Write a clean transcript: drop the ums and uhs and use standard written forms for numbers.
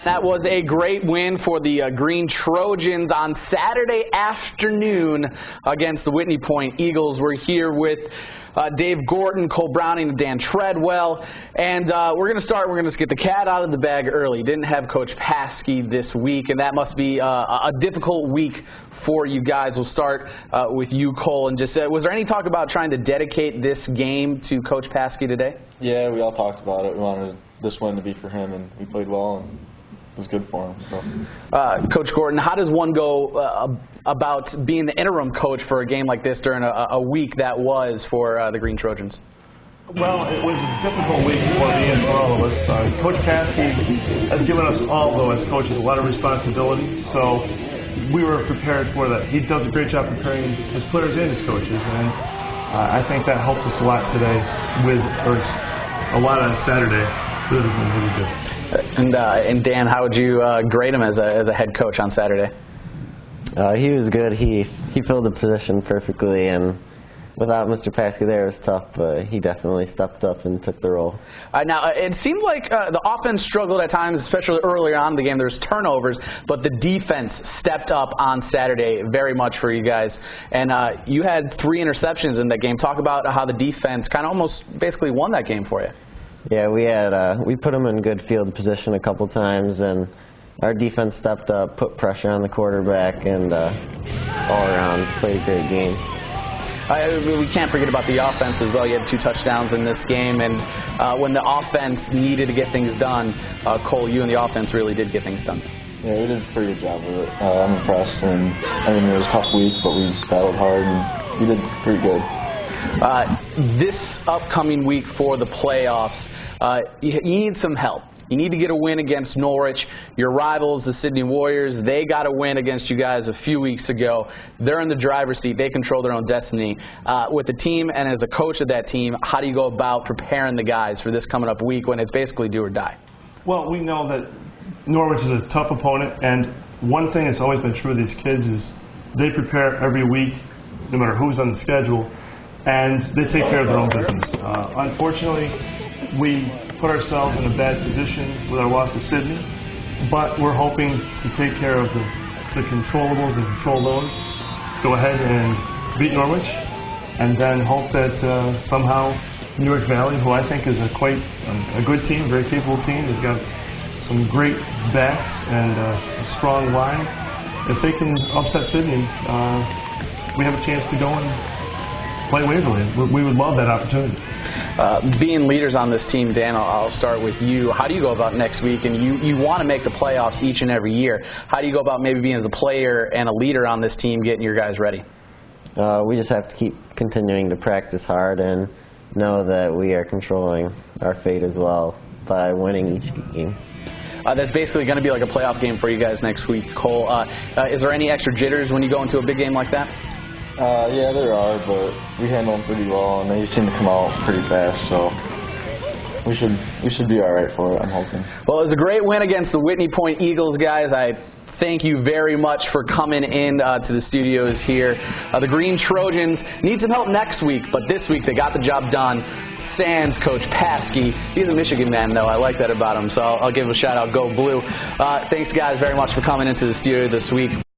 That was a great win for the Greene Trojans on Saturday afternoon against the Whitney Point Eagles. We're here with Dave Gorton, Cole Browning, and Dan Treadwell. And we're going to get the cat out of the bag early. Didn't have Coach Paskey this week, and that must be a difficult week for you guys. We'll start with you, Cole. And just was there any talk about trying to dedicate this game to Coach Paskey today? Yeah, we all talked about it. We wanted this win to be for him, and we played well, and it was good for him. So. Coach Gorton, how does one go about being the interim coach for a game like this during a week that was for the Greene Trojans? Well, it was a difficult week for me and for all of us. Coach Paskey has given us all, though, as coaches, a lot of responsibility, so we were prepared for that. He does a great job preparing his players and his coaches, and I think that helped us a lot today, or a lot on Saturday. Really good. And Dan, how would you grade him as a head coach on Saturday? He was good. He filled the position perfectly, and without Mr. Paskey there, it was tough, but he definitely stepped up and took the role. Now, it seemed like the offense struggled at times, especially earlier on in the game. There was turnovers, but the defense stepped up on Saturday very much for you guys. And you had 3 interceptions in that game. Talk about how the defense kind of almost basically won that game for you. Yeah, we put them in good field position a couple times, and our defense stepped up, put pressure on the quarterback, and all around played a great game. We can't forget about the offense as well. You had 2 touchdowns in this game, and when the offense needed to get things done, Cole, you and the offense really did get things done. Yeah, we did a pretty good job with it. I'm impressed, and I mean, it was a tough week, but we battled hard, and we did pretty good. This upcoming week for the playoffs, you need some help. You need to get a win against Norwich. Your rivals, the Sydney Warriors, they got a win against you guys a few weeks ago. They're in the driver's seat. They control their own destiny. With the team and as a coach of that team, how do you go about preparing the guys for this coming up week when it's basically do or die? Well, we know that Norwich is a tough opponent, and one thing that's always been true of these kids is they prepare every week, no matter who's on the schedule, and they take care of their own business. Unfortunately, we put ourselves in a bad position with our loss to Sydney, but we're hoping to take care of the controllables and control those, go ahead and beat Norwich, and then hope that somehow New York Valley, who I think is a good team, very capable team, they've got some great backs and a strong line. If they can upset Sydney, we have a chance to go and play Waverly. We would love that opportunity. Being leaders on this team, Dan, I'll start with you. How do you go about next week? And you want to make the playoffs each and every year. How do you go about maybe being as a player and a leader on this team, getting your guys ready? We just have to keep continuing to practice hard and know that we are controlling our fate as well by winning each game. That's basically going to be like a playoff game for you guys next week, Cole. Is there any extra jitters when you go into a big game like that? Yeah, there are, but we handle them pretty well, and they seem to come out pretty fast, so we should be all right for it, I'm hoping. Well, it was a great win against the Whitney Point Eagles, guys. I thank you very much for coming in to the studios here. The Greene Trojans need some help next week, but this week they got the job done. Sans Coach Paskey. He's a Michigan man, though. I like that about him, so I'll give him a shout-out. Go Blue. Thanks, guys, very much for coming into the studio this week.